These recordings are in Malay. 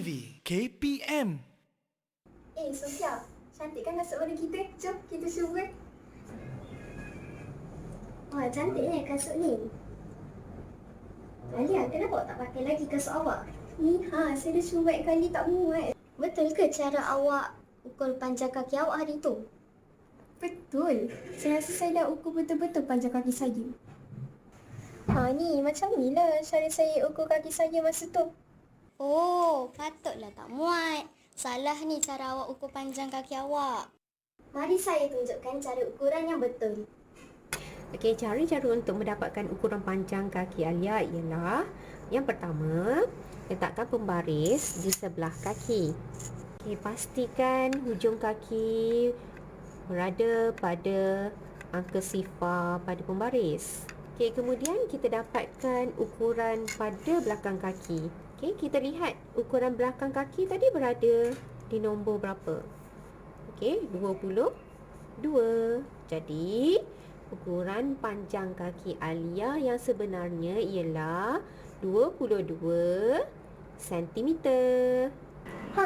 TV KPM. Sofia, cantik kan kasut baru kita? Jom kita cuba. Wah, cantiknya kasut ni. Alia, kenapa awak tak pakai lagi kasut awak? Saya dah cuba kali tak muat. Betul ke cara awak ukur panjang kaki awak hari tu? Betul. Saya rasa saya dah ukur betul-betul panjang kaki saya. Ni macam ni lah cara saya ukur kaki saya masa tu. Oh, patutlah tak muat. Salah ni cara awak ukur panjang kaki awak. Mari saya tunjukkan cara ukuran yang betul. Okey, cara-cara untuk mendapatkan ukuran panjang kaki Alia ialah yang pertama, letakkan pembaris di sebelah kaki. Okey, pastikan hujung kaki berada pada angka sifar pada pembaris. Okey, kemudian kita dapatkan ukuran pada belakang kaki. Okey, kita lihat ukuran belakang kaki tadi berada di nombor berapa? Okey, 22. Jadi, ukuran panjang kaki Alia yang sebenarnya ialah 22 cm.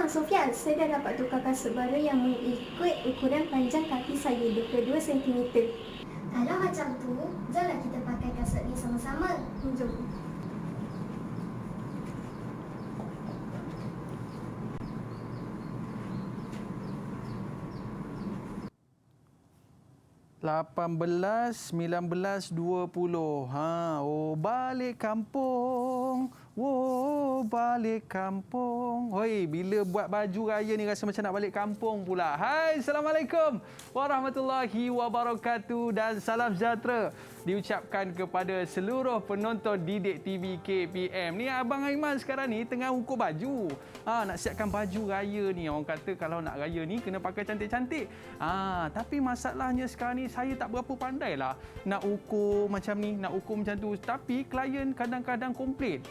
Sofia, saya dah dapat tukar kasut baru yang mengikut ukuran panjang kaki saya 22 cm. Kalau macam tu, janganlah kita pakai kasut ni sama-sama. Jom. Lapan belas, 19, 20. Balik kampung. Balik kampung. Hoi, bila buat baju raya ni rasa macam nak balik kampung pula. Hai, Assalamualaikum warahmatullahi wabarakatuh dan salam sejahtera diucapkan kepada seluruh penonton Didik TV KPM. Ni Abang Aiman sekarang ni tengah ukur baju. Nak siapkan baju raya ni. Orang kata kalau nak raya ni kena pakai cantik-cantik. Tapi masalahnya sekarang ni saya tak berapa pandai lah nak ukur macam ni, nak ukur macam tu. Tapi klien kadang-kadang komplain.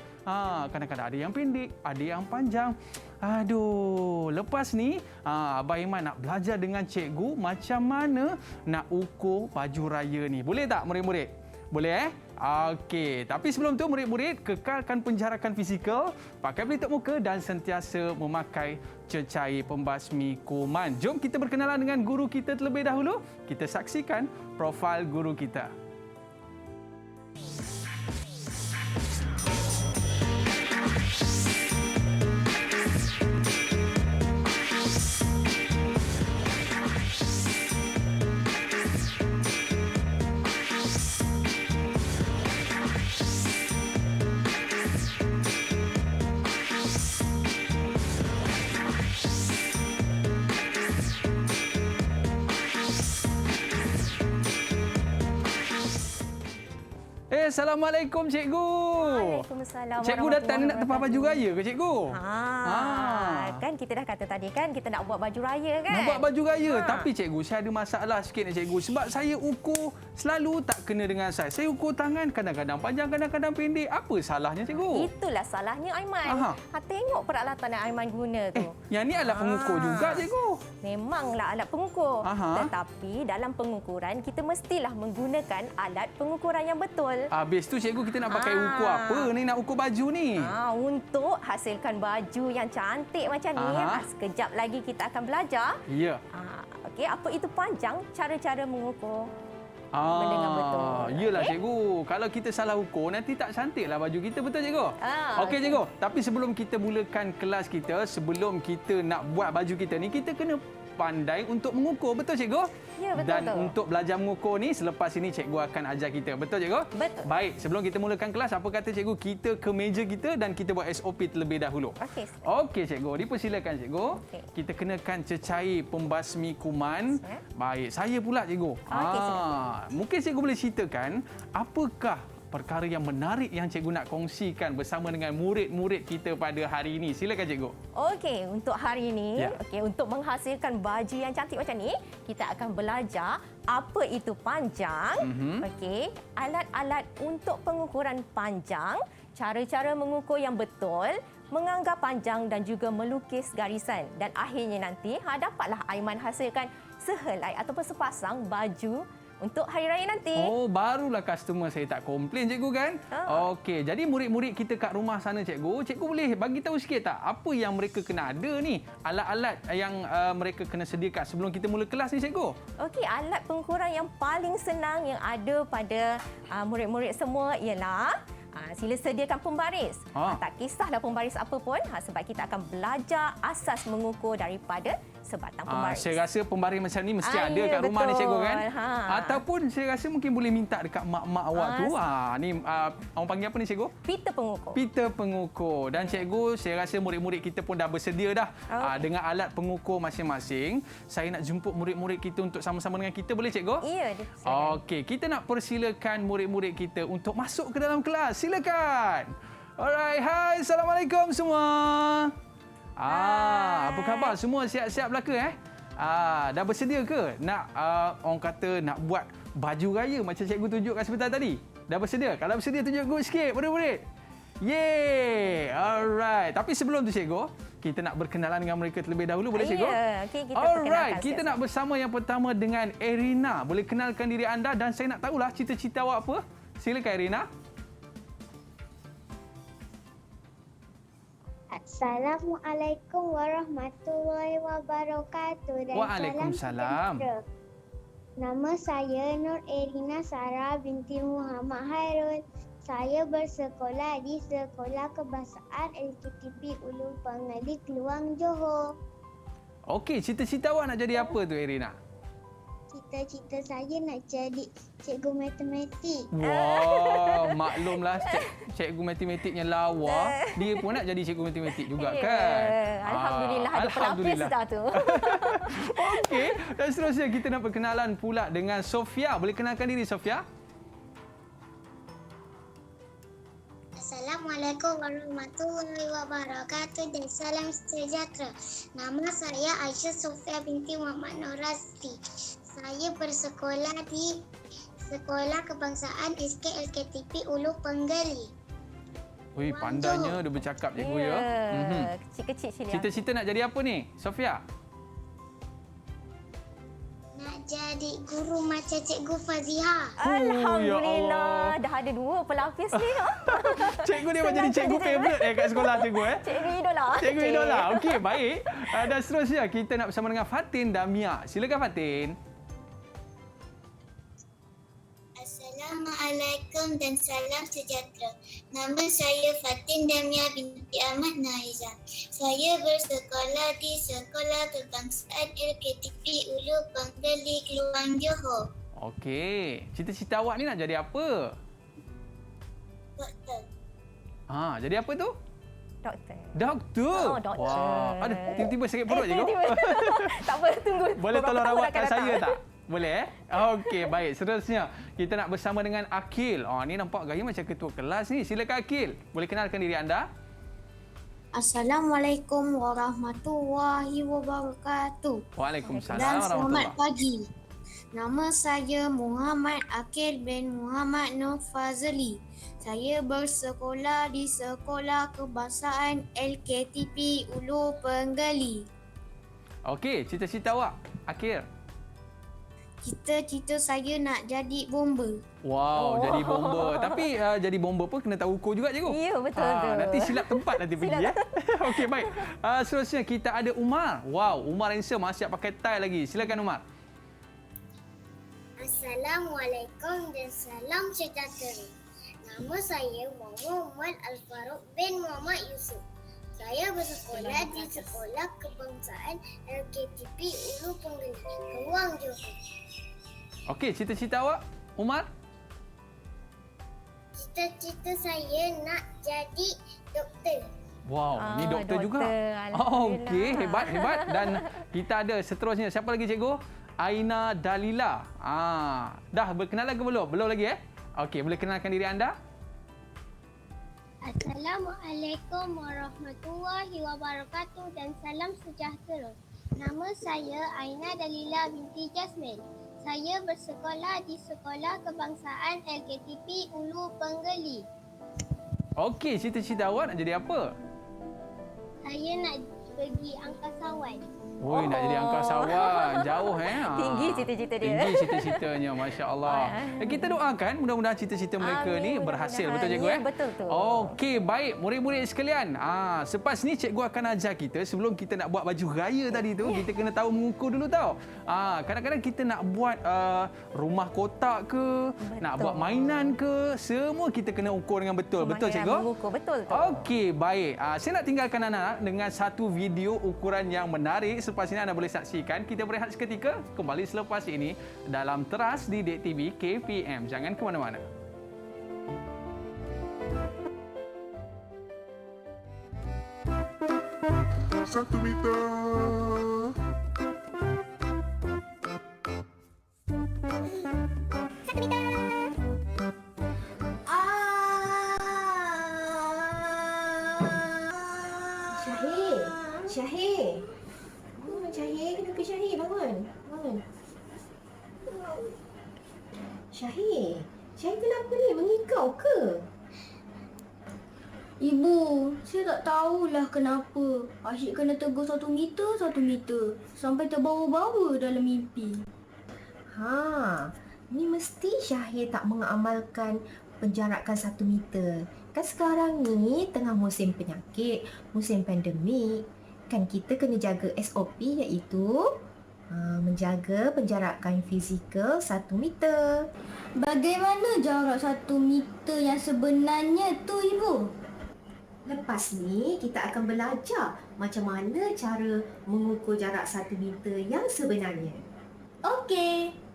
Kadang-kadang ada yang pendek, ada yang panjang. Aduh, lepas ni Abang Iman nak belajar dengan cikgu macam mana nak ukur baju raya ni. Boleh tak murid-murid? Boleh Okey, tapi sebelum tu murid-murid kekalkan penjarakan fizikal, pakai pelitup muka dan sentiasa memakai cecair pembasmi kuman. Jom kita berkenalan dengan guru kita terlebih dahulu. Kita saksikan profil guru kita. Assalamualaikum cikgu. Waalaikumsalam. Cikgu datang nak tempah baju raya ke cikgu? Kan kita dah kata tadi kan kita nak buat baju raya kan? Nak buat baju raya. Tapi cikgu, saya ada masalah sikit ni cikgu. Sebab saya ukur selalu tak kena dengan saiz. Saya ukur tangan kadang-kadang panjang, kadang-kadang pendek. Apa salahnya cikgu? Itulah salahnya Aiman. Tengok peralatan yang Aiman guna tu. Yang ni alat pengukur juga cikgu. Memanglah alat pengukur. Tetapi dalam pengukuran kita mestilah menggunakan alat pengukuran yang betul. Habis tu cikgu kita nak pakai ukur apa ni, nak ukur baju ni? Untuk hasilkan baju yang cantik macam ni, sekejap lagi kita akan belajar. Ya. Okey, apa itu panjang, cara-cara mengukur benda dengan betul. Yalah cikgu, kalau kita salah ukur nanti tak cantiklah baju kita, betul cikgu? Okey cikgu, tapi sebelum kita mulakan kelas kita, sebelum kita nak buat baju kita ni, kita kena pandai untuk mengukur, betul cikgu? Ya, betul. Dan untuk belajar mengukur ni, selepas ini cikgu akan ajar kita, betul cikgu? Betul. Baik, sebelum kita mulakan kelas, apa kata cikgu kita ke meja kita dan kita buat SOP terlebih dahulu. Okey cikgu, dipersilakan cikgu. Kita kenakan cecair pembasmi kuman. Baik, saya pula cikgu. Mungkin cikgu boleh ceritakan apakah perkara yang menarik yang cikgu nak kongsikan bersama dengan murid-murid kita pada hari ini. Silakan cikgu. Okey, untuk hari ini, untuk menghasilkan baju yang cantik macam ni, kita akan belajar apa itu panjang, alat-alat untuk pengukuran panjang, cara-cara mengukur yang betul, menganggap panjang dan juga melukis garisan. Dan akhirnya nanti, dapatlah Aiman hasilkan sehelai ataupun sepasang baju untuk hari raya nanti. Oh, barulah customer saya tak komplain cikgu kan? Okey, jadi murid-murid kita kat rumah sana cikgu boleh bagi tahu sikit tak apa yang mereka kena ada ni? Alat-alat yang mereka kena sediakan sebelum kita mula kelas ni cikgu. Okey, alat pengukuran yang paling senang yang ada pada murid-murid semua ialah sila sediakan pembaris. Tak kisahlah pembaris apa pun sebab kita akan belajar asas mengukur daripada sebatang pembaris. Saya rasa pembaris macam ni mesti ada kat rumah ni cikgu kan? Ataupun saya rasa mungkin boleh minta dekat mak-mak awak tu. Ni orang panggil apa ni cikgu? Pita pengukur. Pita pengukur. Dan cikgu, saya rasa murid-murid kita pun dah bersedia dah dengan alat pengukur masing-masing. Saya nak jemput murid-murid kita untuk sama-sama dengan kita, boleh cikgu? Ya. Okey, kita nak persilakan murid-murid kita untuk masuk ke dalam kelas. Silakan. Alright, hai. Assalamualaikum semua. Apa khabar? Semua siap-siap belaka dah bersedia ke nak orang kata nak buat baju raya macam cikgu tunjuk kat sebentar tadi? Dah bersedia? Kalau bersedia tunjuk good sikit murid-murid. Yeay. Alright. Tapi sebelum tu cikgu, kita nak berkenalan dengan mereka terlebih dahulu, boleh cikgu? Ya, okay, kita Alright, kita nak bersama yang pertama dengan Erina. Boleh kenalkan diri anda dan saya nak tahulah cita-cita awak apa? Silakan Erina. Assalamualaikum warahmatullahi wabarakatuh. Dan Waalaikumsalam. Salam sejahtera. Nama saya Nur Erina Sarah binti Muhammad Hairul. Saya bersekolah di Sekolah Kebangsaan LKTP Ulu Pengali, Keluang, Johor. Okey, cita-cita awak nak jadi apa tu Erina? Cita-cita saya nak jadi cikgu matematik. Wah, maklumlah cikgu matematiknya lawa. Dia pun nak jadi cikgu matematik juga kan? Alhamdulillah ada pelapis dah tu. Okey, dan seterusnya kita nak perkenalan pula dengan Sofia. Boleh kenalkan diri Sofia? Assalamualaikum warahmatullahi wabarakatuh dan salam sejahtera. Nama saya Aisyah Sofia binti Muhammad Norasti. Saya bersekolah di Sekolah Kebangsaan SKLKTP Ulu Penggeli. Ui, pandainya dia bercakap cikgu ya. Kecil-kecil Cilia. Cita-cita nak jadi apa ni, Sofia? Nak jadi guru macam Cikgu Faziha. Alhamdulillah, dah ada 2 pelapis ni. Cikgu dia macam jadi cikgu favourite kat sekolah cikgu Cikgu idola. Cikgu idola. Okey, baik. Dan seterusnya kita nak bersama dengan Fatin dan Mia. Silakan Fatin. Assalamualaikum dan salam sejahtera. Nama saya Fatin Damia binti Ahmad Naizam. Saya bersekolah di Sekolah Kebangsaan LKTP Ulu Penggeli, Keluang, Johor. Okey, cita-cita awak ni nak jadi apa? Doktor. Jadi apa tu? Doktor. Doktor. Oh, doktor. Wah, ada tiba-tiba sakit perut cikgu. Tak apa, tunggu. Boleh tolong Beberapa tahun rawatkan akan saya datang. tak? Boleh Okey, baik. Seterusnya, kita nak bersama dengan Akil. Ni nampak gaya macam ketua kelas ni. Silakan Akil. Boleh kenalkan diri anda? Assalamualaikum warahmatullahi wabarakatuh. Waalaikumsalam Dan selamat warahmatullahi. pagi. Nama saya Muhammad Akil bin Muhammad Nur Fazli. Saya bersekolah di Sekolah Kebangsaan LKTP Ulu Penggeli. Okey, cita-cita awak, Akil? Cita-cita saya nak jadi bomba. Wow, jadi bomba. Tapi jadi bomba pun kena tahu ukur juga cikgu. Ya, betul tu. Nanti silap tempat nanti pergi ya. Okey, baik. Seterusnya kita ada Umar. Wow, Umar handsome, siap pakai tie lagi. Silakan Umar. Assalamualaikum dan salam sejahtera. Nama saya Muhammad Al-Faruq bin Muhammad Yusuf. Saya bersekolah di Sekolah Kebangsaan LKTP Ulu Penggeli, Keluang, Johor. Okey, cita-cita awak, Umar? Cita-cita saya nak jadi doktor. Wow, ni doktor juga. Alhamdulillah. Okey, hebat. Dan kita ada seterusnya. Siapa lagi cikgu? Aina Dalila. Dah berkenalan ke belum? Belum lagi Okey, boleh kenalkan diri anda? Assalamualaikum warahmatullahi wabarakatuh dan salam sejahtera. Nama saya Aina Dalila binti Jasmine. Saya bersekolah di Sekolah Kebangsaan LKTP Ulu Penggeli. Okey, cita-cita awak nak jadi apa? Saya nak pergi angkasawan. Nak jadi angkasawan. jauh Tinggi cita-cita dia. Tinggi cita-citanya, masya-Allah. Kita doakan mudah-mudahan cita-cita mereka ni berhasil, betul cikgu Ya, betul tu. Okey, baik murid-murid sekalian. Selepas ni cikgu akan ajar kita sebelum kita nak buat baju raya tadi tu, kita kena tahu mengukur dulu tau. Kadang-kadang kita nak buat rumah kotak ke, nak buat mainan ke, semua kita kena ukur dengan betul. Betul cikgu? Mengukur betul tu. Okey, baik. Saya nak tinggalkan anak-anak dengan satu video ukuran yang menarik. Selepas ini anda boleh saksikan. Kita berehat seketika. Kembali selepas ini dalam Teras Didik TV KPM. Jangan ke mana-mana. Satu meter. Syahir. Syahir, kenapa Syahir? Bangun. Syahir. Syahir kenapa ni? Mengigau ke? Ibu, saya tak tahulah kenapa. Asyik kena tegur 1 meter. Sampai terbawa-bawa dalam mimpi. Ni mesti Syahir tak mengamalkan penjarakan 1 meter. Kan sekarang ni tengah musim penyakit, musim pandemik. Kan kita kena jaga SOP iaitu menjaga penjarakan fizikal 1 meter. Bagaimana jarak 1 meter yang sebenarnya tu, Ibu? Lepas ni kita akan belajar macam mana cara mengukur jarak 1 meter yang sebenarnya. Okey.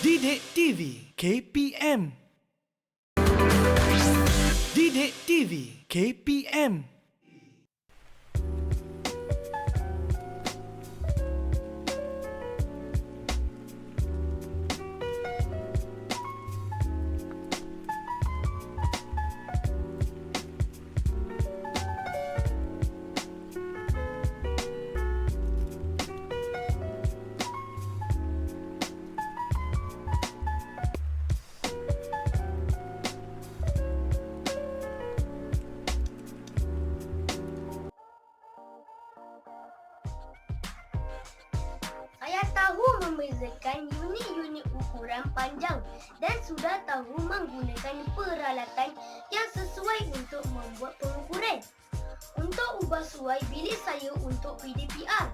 Didik TV KPM. Didik TV KPM. Saya tahu membezakan unit-unit ukuran panjang dan sudah tahu menggunakan peralatan yang sesuai untuk membuat pengukuran. Untuk ubah suai bilik saya untuk PDPR,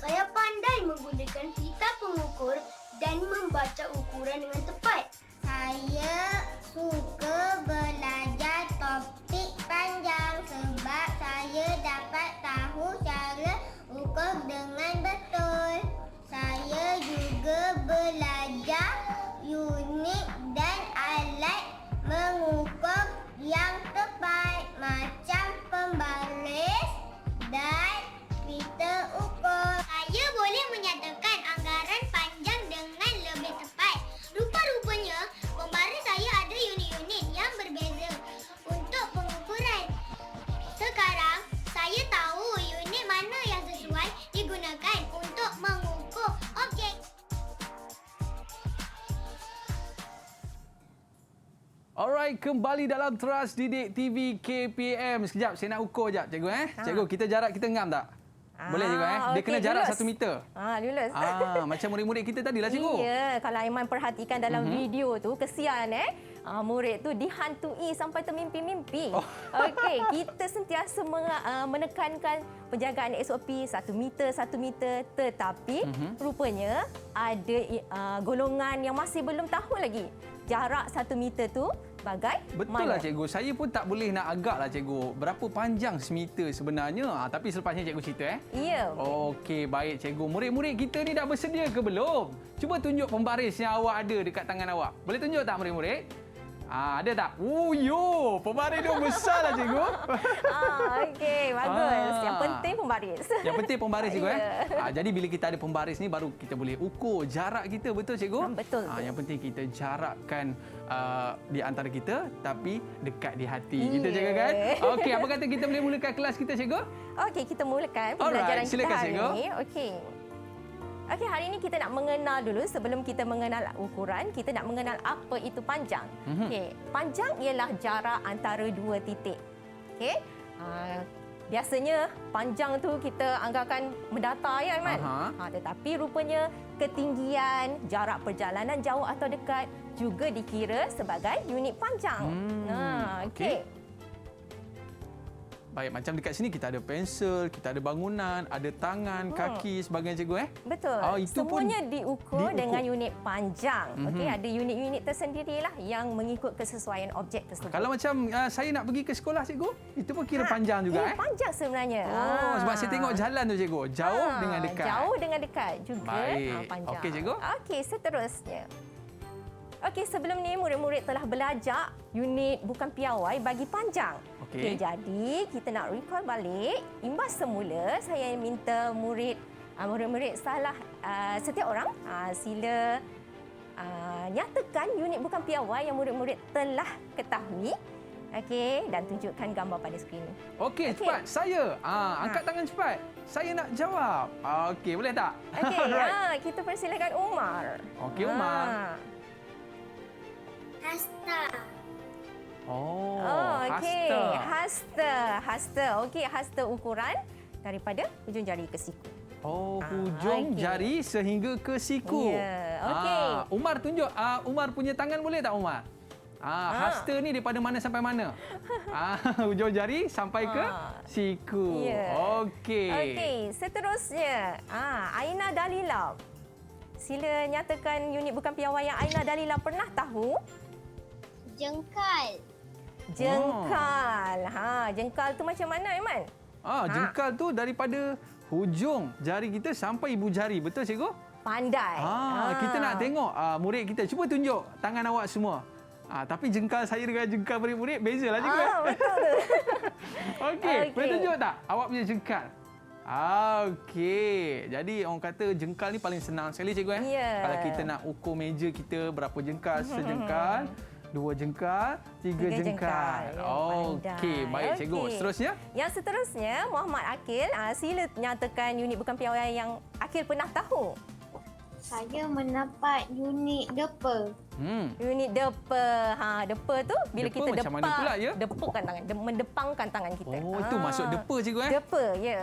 saya pandai menggunakan pita pengukur dan membaca ukuran dengan tepat. Saya suka belajar topik panjang sebab saya dapat tahu cara ukur dengan betul. Saya juga belajar unit dan alat mengukur yang tepat macam pembaris dan pita ukur. Saya boleh menyatakan anggaran panjang dengan lebih tepat. Rupa-rupanya pembaris saya ada unit-unit yang berbeza untuk pengukuran. Sekarang saya tahu unit mana yang sesuai digunakan untuk mengukur objek. Alright, kembali dalam Teras Didik TV KPM. Sekejap, saya nak ukur sekejap cikgu. Cikgu, kita jarak kita ngam tak? Boleh cikgu Dia okey, kena jarak lulus. 1 meter. Lulus. Macam murid-murid kita tadilah cikgu. Ya, kalau Aiman perhatikan dalam video tu, kesian murid tu dihantui sampai termimpi-mimpi. Okey, kita sentiasa menekankan penjagaan SOP 1 meter, tetapi rupanya ada golongan yang masih belum tahu lagi jarak 1 meter tu Betul mana? lah cikgu. Saya pun tak boleh nak agak lah cikgu. Berapa panjang semeter sebenarnya. Tapi selepasnya cikgu cerita Ya. Okey, baik cikgu. Murid-murid kita ni dah bersedia ke belum? Cuba tunjuk pembaris yang awak ada dekat tangan awak. Boleh tunjuk tak murid-murid? Ada tak? Yo, pembaris dia besar lah cikgu. Okey, bagus. Yang penting pembaris. Yang penting pembaris cikgu Ya. Jadi bila kita ada pembaris ni baru kita boleh ukur jarak kita, betul cikgu? Betul. Yang penting kita jarakkan di antara kita tapi dekat di hati. Ya. Kita jaga kan? Okey, apa kata kita boleh mulakan kelas kita cikgu? Okey, kita mulakan Alright, pembelajaran kita silakan, hari cikgu. ini. Okey, hari ini kita nak mengenal dulu, sebelum kita mengenal ukuran, kita nak mengenal apa itu panjang. Okey, panjang ialah jarak antara dua titik. Okey. Biasanya panjang tu kita anggarkan mendata ya Aiman. Tetapi rupanya ketinggian, jarak perjalanan jauh atau dekat juga dikira sebagai unit panjang. Okey. Baik, macam dekat sini kita ada pensel, kita ada bangunan, ada tangan, kaki, sebagainya cikgu Betul. Itu Semuanya diukur dengan unit panjang. Okey, ada unit-unit tersendirilah yang mengikut kesesuaian objek tersebut. Kalau macam saya nak pergi ke sekolah cikgu, itu pun kira panjang juga Panjang sebenarnya. Sebab saya tengok jalan tu cikgu, jauh dengan dekat. Jauh dengan dekat juga. Baik. Panjang. Okey cikgu. Okey, seterusnya. Okey, sebelum ni murid-murid telah belajar unit bukan piawai bagi panjang. Okey. Jadi kita nak recall balik. Imbas semula saya minta murid-murid salah setiap orang sila nyatakan unit bukan piawai yang murid-murid telah ketahui. Okey, dan tunjukkan gambar pada skrin. Okey, cepat. Saya angkat tangan cepat. Saya nak jawab. Okey, boleh tak? Okey, kita persilakan Umar. Okey, Umar. Hasta. Okey. Hasta. Okey, hasta ukuran daripada hujung jari ke siku. Hujung jari sehingga ke siku. Ya, okey. Umar tunjuk. Umar punya tangan boleh tak Umar? Hasta ni daripada mana sampai mana? Hujung jari sampai ke siku. Ya. Okey. Okey, seterusnya. Aina Dalila. Sila nyatakan unit bukan piawai yang Aina Dalila pernah tahu. Jengkal. Jengkal. Jengkal tu macam mana, Aiman? Jengkal tu daripada hujung jari kita sampai ibu jari. Betul cikgu? Pandai. Kita nak tengok murid kita. Cuba tunjuk tangan awak semua. Tapi jengkal saya dengan jengkal murid-murid bezalah cikgu. Betul. Okey, boleh tunjuk tak awak punya jengkal? Okey. Jadi orang kata jengkal ni paling senang sekali cikgu Ya. Kalau kita nak ukur meja kita berapa jengkal, sejengkal, dua jengkal, tiga jengkal. Okey, baik cikgu. Seterusnya? Yang seterusnya Muhammad Akil, sila nyatakan unit bukan piawai yang Akil pernah tahu. Saya mendapat unit depa. Unit depa. Depa tu bila Depa kita macam mana pula, ya? Depukkan tangan, mendepangkan tangan kita. Itu masuk depa cikgu Depa, ya.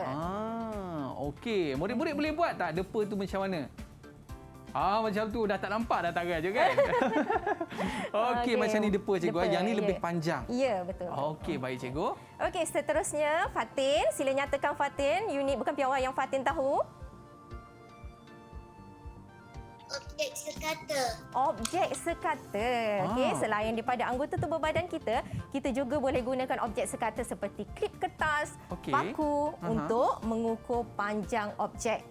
Okey. Murid-murid boleh buat tak depa tu macam mana? Macam tu dah tak nampak dah tangan je kan? Okey, macam ni depa cikgu. Depa, Yang ni ya. lebih panjang. Ya, betul. Okey, baik cikgu. Okey, seterusnya Fatin. Sila nyatakan Fatin unit bukan piawai yang Fatin tahu. Objek sekata. Objek sekata. Okey, selain daripada anggota tubuh badan kita, kita juga boleh gunakan objek sekata seperti klip kertas, paku untuk mengukur panjang objek.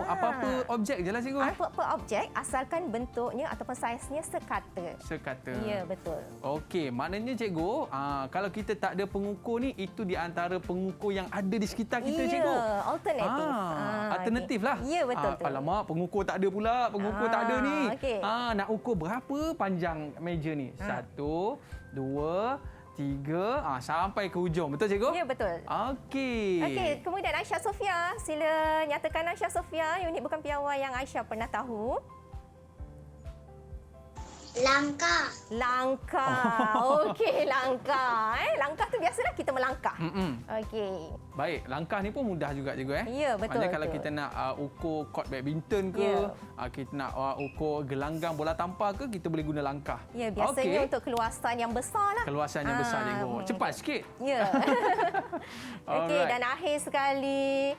Apa-apa objek je lah cikgu. Apa-apa objek asalkan bentuknya ataupun saiznya sekata. Sekata. Ya, betul. Okey, maknanya cikgu, kalau kita tak ada pengukur ni, itu di antara pengukur yang ada di sekitar kita cikgu. Ya, alternatif. Alternatif lah. Ya, betul tu. Alamak, pengukur tak ada pula. Pengukur tak ada ni. okey. Nak ukur berapa panjang meja ni? 1, 2, 3, sampai ke hujung. Betul cikgu? Ya, betul. Okey. Okey, kemudian Aisyah Sofia. Sila nyatakan Aisyah Sofia unit bukan piawai yang Aisyah pernah tahu. Langkah. Langkah. Okey, langkah. Langkah tu biasalah kita melangkah. Okey. Baik, langkah ni pun mudah juga cikgu Ya, betul. Maknanya kalau kita nak ukur kort badminton ke, kita nak ukur gelanggang bola tampar ke, kita boleh guna langkah. Ya, biasanya untuk keluasan yang besar lah. Keluasan yang besar cikgu. Cepat sikit. Ya. Okey, Alright. dan akhir sekali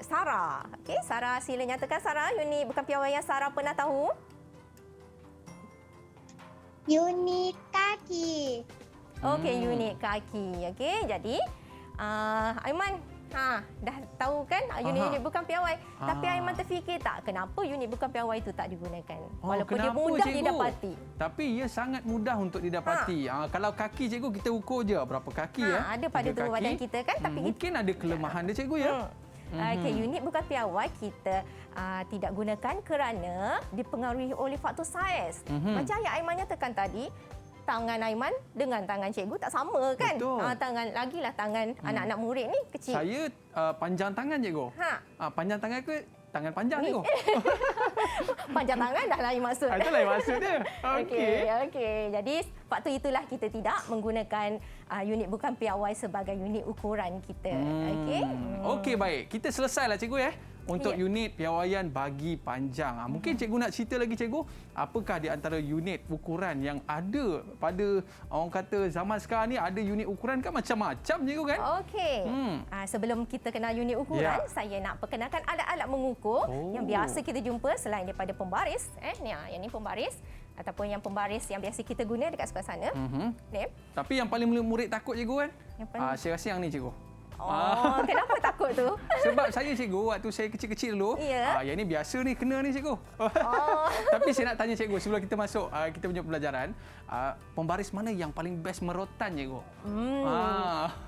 Sarah. Okey, Sarah, sila nyatakan Sarah unit bukan piawai yang Sarah pernah tahu. Unit kaki. Okey, unit kaki. Okey, jadi Aiman, dah tahu kan unit bukan piawai. Tapi Aiman terfikir tak, kenapa unit bukan piawai itu tak digunakan? Walaupun dia kenapa, mudah cikgu? didapati. Tapi ia sangat mudah untuk didapati. Kalau kaki cikgu kita ukur je berapa kaki Ada pada 3 tubuh kaki. badan kita kan, tapi mungkin ada kelemahan dia cikgu ya. Okey, unit bukan piawai kita tidak gunakan kerana dipengaruhi oleh faktor saiz. Macam yang Aiman nyatakan tadi, tangan Aiman dengan tangan cikgu tak sama kan? Betul. Lagilah tangan anak-anak murid ni kecil. Saya panjang tangan cikgu. Panjang tangan ke tangan panjang cikgu? Panjang tangan dah lain maksud. Itu lain maksud dia. Okey. Jadi faktor itulah kita tidak menggunakan unit bukan piawai sebagai unit ukuran kita. Okey, baik. Kita selesailah cikgu untuk unit piawaian bagi panjang. Mungkin cikgu nak cerita lagi cikgu, apakah di antara unit ukuran yang ada pada orang kata zaman sekarang ni, ada unit ukuran kan macam-macam cikgu kan? Okey. Sebelum kita kenal unit ukuran, saya nak perkenalkan alat-alat mengukur yang biasa kita jumpa selain daripada pembaris. Yang ni pembaris ataupun yang pembaris yang biasa kita guna dekat sebelah sana. Tapi yang paling murid takut cikgu kan? Saya rasa yang ni cikgu. Kenapa takut tu? Sebab saya cikgu waktu saya kecil-kecil dulu, yang ni biasa ni kena ni cikgu. Tapi saya nak tanya cikgu sebelum kita masuk kita punya pembelajaran, pembaris mana yang paling best merotan cikgu?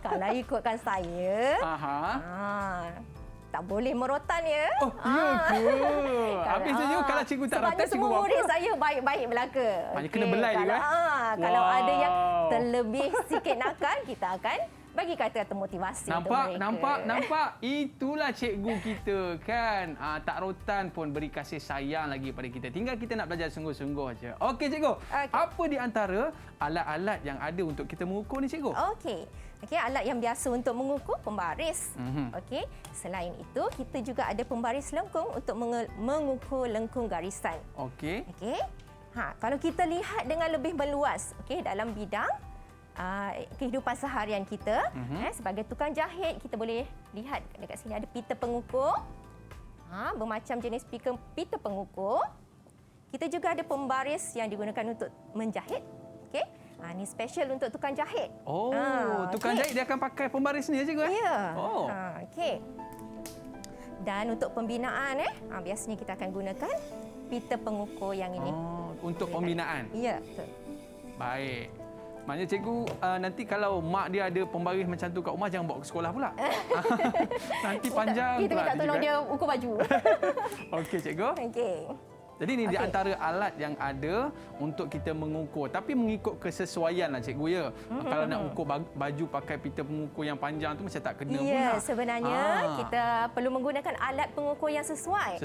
Kalau ikutkan saya, tak boleh merotan ya. Ya ke? Habis tu kalau cikgu tak rotan, cikgu buat apa? Murid saya baik-baik belaka. Maknanya kena belai juga. Kalau ada yang terlebih sikit nakal, kita akan bagi kata-kata motivasi untuk mereka. Nampak. Itulah cikgu kita kan. Tak rotan pun beri kasih sayang lagi pada kita. Tinggal kita nak belajar sungguh-sungguh aja. Okey cikgu. Apa di antara alat-alat yang ada untuk kita mengukur ni cikgu? Okey, alat yang biasa untuk mengukur pembaris. Okey, selain itu kita juga ada pembaris lengkung untuk mengukur lengkung garisan. Okey. Kalau kita lihat dengan lebih meluas, dalam bidang kehidupan seharian kita, sebagai tukang jahit, kita boleh lihat dekat sini ada pita pengukur. Bermacam jenis pita pengukur. Kita juga ada pembaris yang digunakan untuk menjahit. Ini special untuk tukang jahit. Tukang jahit dia akan pakai pembaris ni cikgu Ya. Dan untuk pembinaan biasanya kita akan gunakan pita pengukur yang ini. Untuk pembinaan. Ya, betul. Baik. Maknanya cikgu nanti kalau mak dia ada pembaris macam tu kat rumah, jangan bawa ke sekolah pula. Nanti panjang kita minta tolong dia ukur baju. Okey cikgu. Jadi ini di antara alat yang ada untuk kita mengukur. Tapi mengikut kesesuaian lah cikgu ya. Kalau nak ukur baju pakai pita pengukur yang panjang tu macam tak kena pula. Ya, sebenarnya kita perlu menggunakan alat pengukur yang sesuai.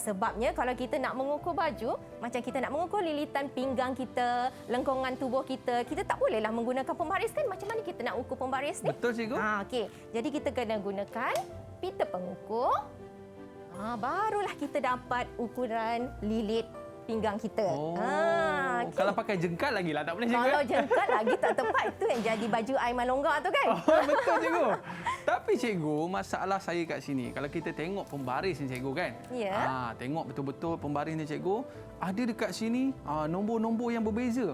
Sebabnya kalau kita nak mengukur baju, macam kita nak mengukur lilitan pinggang kita, lengkungan tubuh kita, kita tak bolehlah menggunakan pembaris kan? Macam mana kita nak ukur pembaris ni? Betul cikgu. Jadi kita kena gunakan pita pengukur. Barulah kita dapat ukuran lilit pinggang kita. Kalau pakai jengkat lagi lah, tak boleh cikgu. Kalau jengkat lagi tak tepat, itu yang jadi baju Aiman longgar tu kan. Betul cikgu. Tapi cikgu, masalah saya kat sini, kalau kita tengok pembaris ni cikgu kan. Tengok betul-betul pembaris ni cikgu, ada dekat sini nombor-nombor yang berbeza.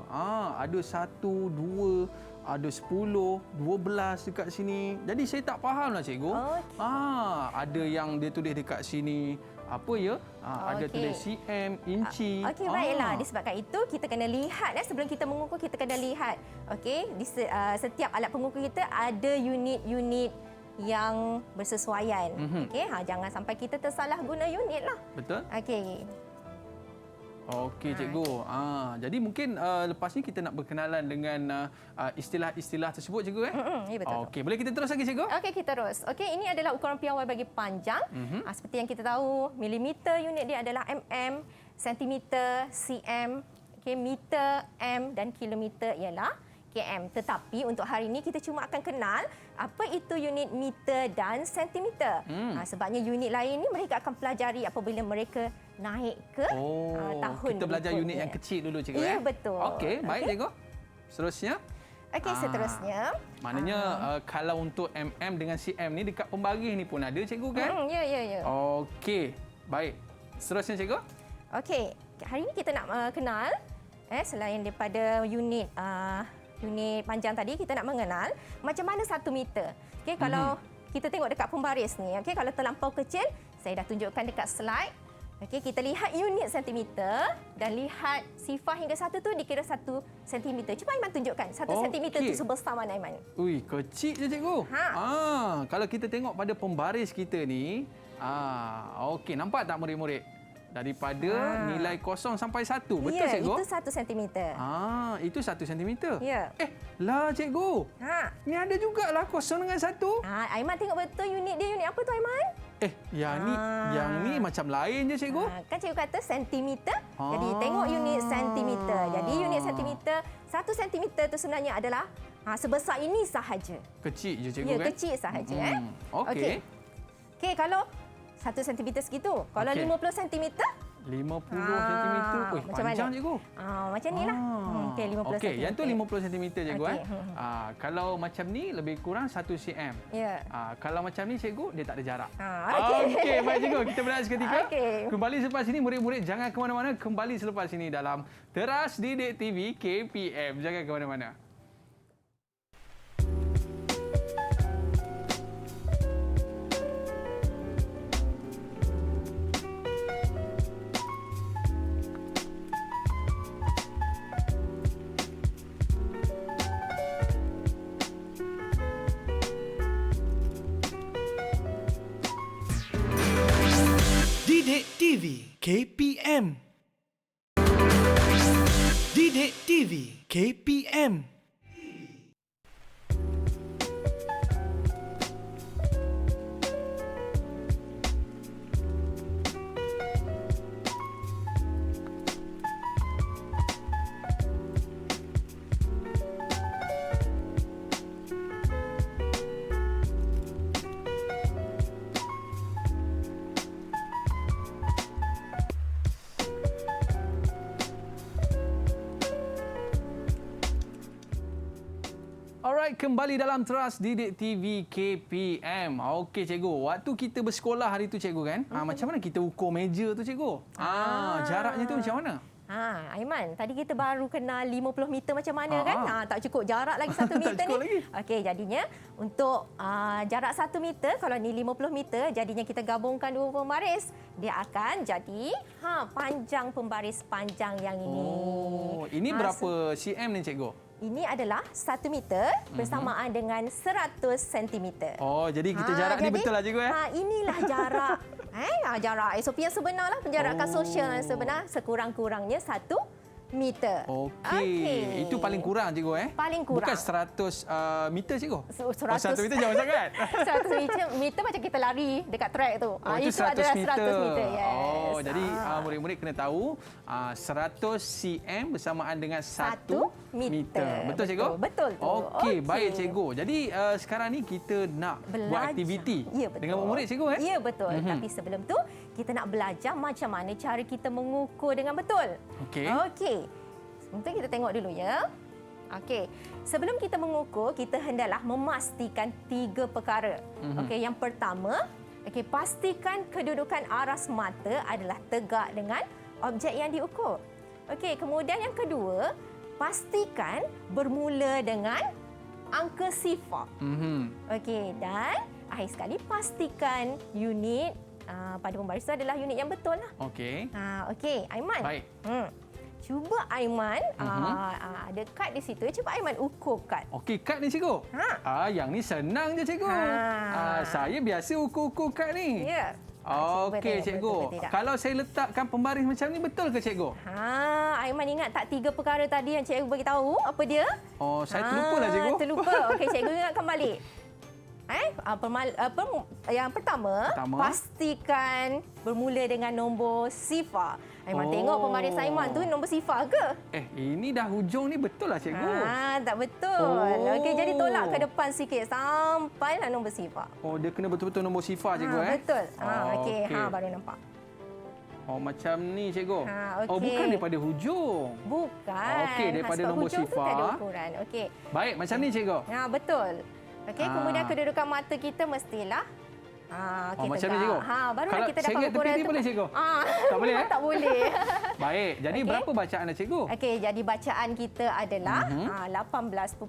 Ada 1, 2, ada 10, 12 dekat sini. Jadi saya tak fahamlah cikgu. Ada yang dia tulis dekat sini apa ya? Ada tulis cm, inci. Baiklah. Disebabkan itu kita kena lihat sebelum kita mengukur, kita kena lihat. Di setiap alat pengukur kita ada unit-unit yang bersesuaian. Jangan sampai kita tersalah guna unit lah. Betul. Okey cikgu. Jadi mungkin lepas ni kita nak berkenalan dengan istilah-istilah tersebut cikgu Ya, betul. Okey, boleh kita terus lagi cikgu? Kita terus. Ini adalah ukuran piawai bagi panjang. Seperti yang kita tahu, milimeter unit dia adalah mm, sentimeter cm, meter m dan kilometer ialah km. Tetapi untuk hari ini kita cuma akan kenal apa itu unit meter dan sentimeter. Sebabnya unit lain ni mereka akan pelajari apabila mereka naik ke tahun. Kita belajar unit yang kecil dulu cikgu. Ya, betul. Okey, baik cikgu. Seterusnya? Seterusnya. Maknanya kalau untuk mm dengan cm ni dekat pembaris ni pun ada cikgu kan? Ya. Okey, baik. Seterusnya cikgu? Hari ini kita nak kenal selain daripada unit panjang tadi, kita nak mengenal macam mana 1 meter. Kalau kita tengok dekat pembaris ni. Okey, kalau terlampau kecil, saya dah tunjukkan dekat slide. Okey, kita lihat unit sentimeter dan lihat sifar hingga 1 tu dikira 1 sentimeter. Cuba Aiman tunjukkan 1 sentimeter tu sebesar mana Aiman? Ui, kecil je cikgu. Kalau kita tengok pada pembaris kita ni, okey, nampak tak murid-murid? Daripada nilai 0 sampai 1. Betul cikgu? Itu 1 sentimeter. Itu 1 sentimeter. Ya. Lah cikgu. Ni ada jugalah 0 dengan 1. Aiman tengok betul unit dia unit apa tu Aiman? Yang ni macam lain je cikgu. Kan cikgu kata sentimeter. Jadi tengok unit sentimeter. Jadi unit sentimeter, 1 sentimeter tu sebenarnya adalah sebesar ini sahaja. Kecil je cikgu kan? kan? Ya, kecil sahaja. Okey. Okey, kalau 1 sentimeter segitu. Kalau 50 sentimeter? 50 sentimeter. Macam panjang mana? cikgu. Macam ni lah. Okey, 50 Okey, yang tu 50 sentimeter cikgu. Okey. Kalau macam ni lebih kurang 1 cm. Ya. Kalau macam ni cikgu, dia tak ada jarak. Okey. Okey, baik cikgu. Kita berehat seketika. Okey. Kembali selepas ini, murid-murid jangan ke mana-mana. Kembali selepas ini dalam Teras Didik TV KPM. Jangan ke mana-mana. Didik TV KPM. Didik TV KPM. Alright, kembali dalam Teras Didik TV KPM. Okey cikgu, waktu kita bersekolah hari tu cikgu kan, macam mana kita ukur meja tu cikgu? Jaraknya tu macam mana? Aiman, tadi kita baru kenal 50 meter macam mana kan? Tak cukup jarak lagi 1 meter cukup ni. lagi. Okey, jadinya untuk jarak 1 meter, kalau ni 50 meter, jadinya kita gabungkan dua pembaris. Dia akan jadi panjang pembaris panjang yang ini. Ini berapa cm ni cikgu? Ini adalah 1 meter bersamaan dengan 100 sentimeter. Jadi kita jarak ni betul lah cikgu Inilah jarak. Jarak SOP yang sebenar lah. Penjarakan sosial yang sebenar sekurang-kurangnya 1 meter. Okey. Itu paling kurang cikgu Paling kurang. Bukan 100 meter cikgu. 100 meter jauh sangat. 100 meter macam kita lari dekat track tu. Itu 100 adalah meter. 100 meter. Yes. Jadi murid-murid kena tahu 100 cm bersamaan dengan 1 meter. Betul cikgu? Betul tu. Okey, baik cikgu. Jadi sekarang ni kita nak buat aktiviti dengan murid cikgu Ya, betul. Tapi sebelum tu kita nak belajar macam mana cara kita mengukur dengan betul. Okey. Sebentar kita tengok dulu ya. Okey. Sebelum kita mengukur, kita hendaklah memastikan 3 perkara. Okey, yang pertama, pastikan kedudukan aras mata adalah tegak dengan objek yang diukur. Okey, kemudian yang kedua, pastikan bermula dengan angka sifar. Okey, dan akhir sekali pastikan unit pada pembaris itu adalah unit yang betul lah. Okey. Okey, Aiman. Baik. Cuba Aiman, ada kad di situ. Cuba Aiman ukur kad. Okey, kad ni cikgu. Yang ni senang je cikgu. Saya biasa ukur-ukur kad ni. Ya. Okey cikgu. Kalau saya letakkan pembaris macam ni betul ke cikgu? Aiman ingat tak 3 perkara tadi yang cikgu bagi tahu? Apa dia? Saya terlupa lah cikgu. Terlupa. Okey, cikgu ingatkan balik. Yang pertama, pastikan bermula dengan nombor sifar. Aiman tengok pembaris Aiman tu nombor sifar ke? Ini dah hujung ni betul lah cikgu. Tak betul. Okey, jadi tolak ke depan sikit sampailah nombor sifar. Dia kena betul-betul nombor sifar cikgu Betul. Okey, baru nampak. Macam ni cikgu. Okey. Bukan daripada hujung. Bukan. Okey, daripada nombor hujung sifar. Tu tak ada ukuran. Okey. Baik, macam ni cikgu. Betul. Okey, kemudian kedudukan mata kita mestilah macam ni cikgu. Barulah kita dapat ukuran. Kalau saya boleh cikgu? Tak boleh Tak boleh. Baik, jadi berapa bacaan dah cikgu? Okey, jadi bacaan kita adalah 18.5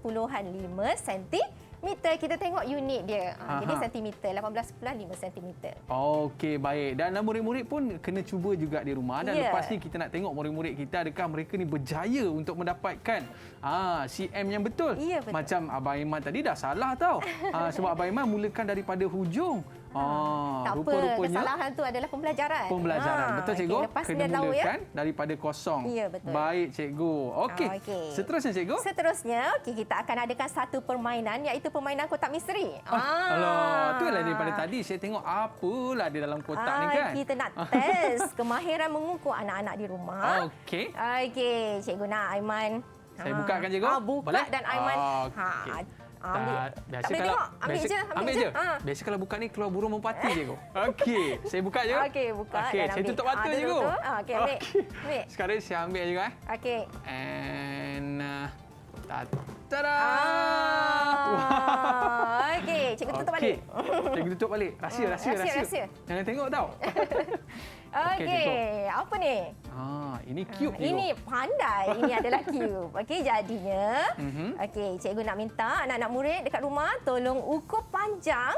cm. Meter kita tengok unit dia. Jadi Aha. sentimeter 18.5 sentimeter. Okey, baik. Dan murid-murid pun kena cuba juga di rumah. Dan Ya. lepas ni kita nak tengok murid-murid kita adakah mereka ni berjaya untuk mendapatkan CM yang betul. Ya, betul. Macam Abang Aiman tadi dah salah tau. Sebab Abang Aiman mulakan daripada hujung. Tak apa, Rupa-rupanya kesalahan tu adalah pembelajaran. pembelajaran. Betul cikgu? Okey, lepas Kena dia tahu ya. mulakan daripada kosong. Ya, betul. Baik cikgu. Okey. Okey. Seterusnya cikgu. Seterusnya, kita akan adakan satu permainan iaitu permainan kotak misteri. Alah, tu lah daripada tadi saya tengok apalah di dalam kotak ni kan. Kita nak test kemahiran mengukur anak-anak di rumah. Okey. Okey, cikgu nak Aiman. Saya bukakan cikgu? Buka Boleh? dan Aiman. Okey. Ambil. Biasa Ambil kalau tengok. Ambil je. Ambil je. Biasa kalau buka ni keluar burung merpati cikgu. Okey, saya buka je. Okey, buka Okey, dan saya ambil. tutup mata cikgu. Okey, ambil. Okey. Ambil. Sekarang saya ambil juga Okey. And tada. Okey, cikgu tutup balik. Cikgu tutup balik. Rahsia. Jangan tengok tau. Okey, apa ni? Ini cube cikgu. Ini pandai. Ini adalah cube. Okey, jadinya. Mhm. Okey, cikgu nak minta anak-anak murid dekat rumah tolong ukur panjang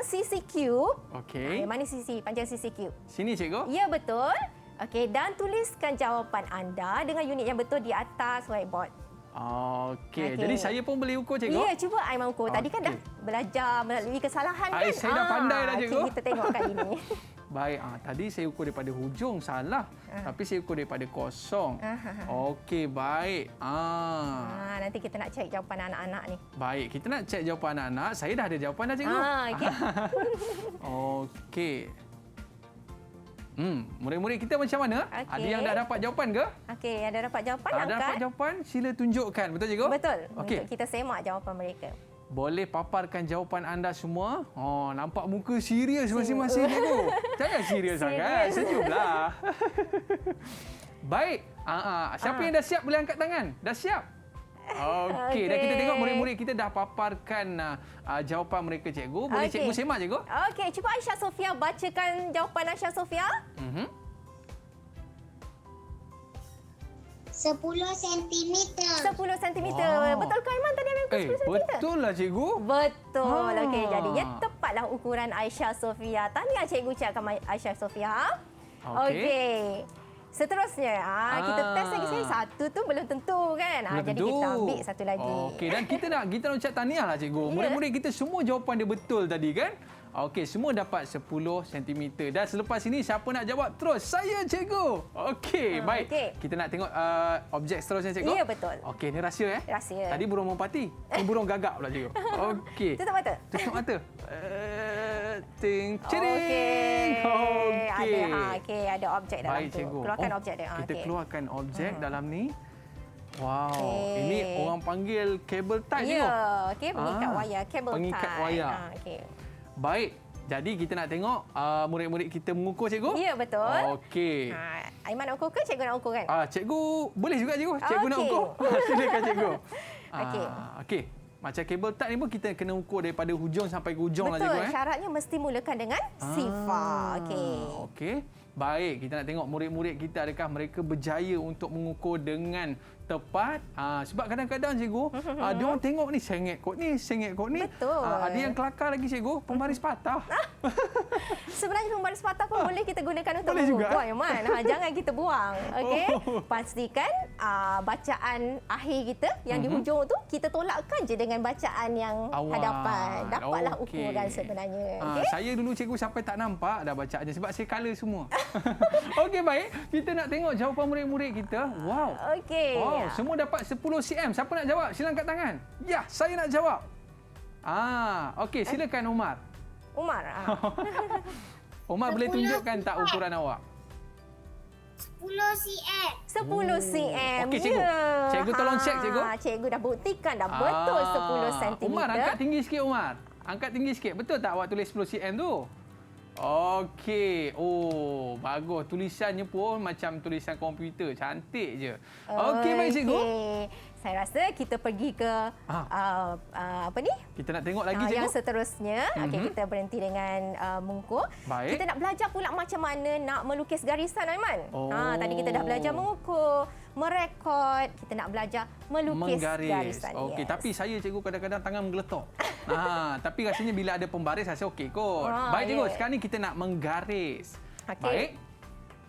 sisi cube. Okey. Mana sisi? Panjang sisi cube. Sini cikgu. Ya, betul. Okey, dan tuliskan jawapan anda dengan unit yang betul di atas whiteboard. Okey. Okey. Jadi saya pun boleh ukur cikgu. Ya, cuba Aiman ukur. Tadi kan Okey. dah belajar melalui kesalahan kan? Saya dah pandai dah, cikgu. Okey, kita tengok kali ini. Baik, tadi saya ukur daripada hujung salah. Tapi saya ukur daripada kosong. Okey, baik. Nanti kita nak cek jawapan anak-anak ni. Baik, kita nak cek jawapan anak-anak. Saya dah ada jawapan dah cikgu. Okey. Okey. Murid-murid kita macam mana? Okey. Ada yang dah dapat jawapan ke? Okey, ada dapat jawapan Ada angkat. dapat jawapan? Sila tunjukkan. Betul cikgu? Betul. Okey. Untuk kita semak jawapan mereka. Boleh paparkan jawapan anda semua? Nampak muka serius masing-masing cikgu. Jangan serius sangat. Sejumlah. Baik. Siapa yang dah siap boleh angkat tangan? Dah siap? Okey. Dan kita tengok murid-murid kita dah paparkan jawapan mereka cikgu. Boleh Okey. cikgu semak cikgu? Okey, cuba Aisyah Sofia bacakan jawapan Aisyah Sofia. 10 cm. 10 cm. Wow. Betul ke Aiman tadi ambil 10 cm? Betul lah cikgu. Betul. Okey, jadinya tepatlah ukuran Aisyah Sofia. Tahniah cikgu ucapkan Aisyah Sofia. Okey. Seterusnya, kita test lagi sekali. Satu tu belum tentu kan. Jadi kita ambil satu lagi. Okey, dan kita nak ucap tahniah lah cikgu. Murid-murid kita semua jawapan dia betul tadi kan? Okey, semua dapat 10 cm. Dan selepas ini siapa nak jawab terus? Saya cikgu. Okey, baik. okey. Kita nak tengok objek seterusnya cikgu. Ya, betul. Okey, ni rahsia Rahsia. Tadi burung merpati. Ni burung gagak pula cikgu. Okey. Tutup mata. Tutup mata. Ting, cering. Okey. Okey, ada objek dalam Baik tu. cikgu. Keluarkan objek dia. Kita Okey. keluarkan objek dalam ni. Wow, Okey. ini orang panggil kabel tie cikgu. Ya, okey, pengikat wayar, kabel pengikat tie. wayar. Okey. Baik. Jadi kita nak tengok murid-murid kita mengukur cikgu. Ya, betul. Okey. Aiman nak ukur ke cikgu nak ukur kan? Cikgu boleh juga cikgu. Cikgu nak Okey. ukur. Silakan cikgu. Okey. Okey. Macam kabel tie ni pun kita kena ukur daripada hujung sampai ke hujung lah Betul, cikgu. syaratnya mesti mulakan dengan sifar. Okey. Okey. Baik, kita nak tengok murid-murid kita adakah mereka berjaya untuk mengukur dengan tepat. Sebab kadang-kadang cikgu, dia orang tengok ni sengit kot ni, sengit kot ni. Betul. Ada yang kelakar lagi cikgu, pembaris patah. Sebenarnya pembaris patah pun boleh kita gunakan untuk Boleh juga. mengukur, Aiman. Jangan kita buang. Okey. Oh. Pastikan bacaan akhir kita yang di hujung tu kita tolakkan je dengan bacaan yang Awal. hadapan. Dapatlah Okey. ukuran sebenarnya. Okey. Saya dulu cikgu sampai tak nampak dah baca je sebab saya colour semua. Okey, baik. Kita nak tengok jawapan murid-murid kita. Wow. Okey. Wow, semua dapat 10 cm. Siapa nak jawab? Sila angkat tangan. Ya, saya nak jawab. Okey, silakan Umar. Umar. Umar boleh tunjukkan tak ukuran awak? 10 cm. 10 cm. Okey, cikgu. Cikgu tolong check, cikgu. Cikgu dah buktikan dah betul 10 cm. Umar, angkat tinggi sikit Umar. Angkat tinggi sikit. Betul tak awak tulis 10 cm tu? Okey. Oh, bagus. Tulisannya pun macam tulisan komputer. Cantik je. Okey, baik cikgu. Okey. saya rasa kita pergi ke apa ni? Kita nak tengok lagi, yang cikgu. seterusnya. Okey, kita berhenti dengan mengukul. Baik. Kita nak belajar pula macam mana nak melukis garisan, Aiman. Oh. Tadi kita dah belajar mengukur, merekod. Kita nak belajar melukis garisan. Okey, tapi saya cikgu kadang-kadang tangan menggeletok. Tapi rasanya bila ada pembaris rasa okey kot. Baik cikgu, sekarang ni kita nak menggaris. Okey. Baik.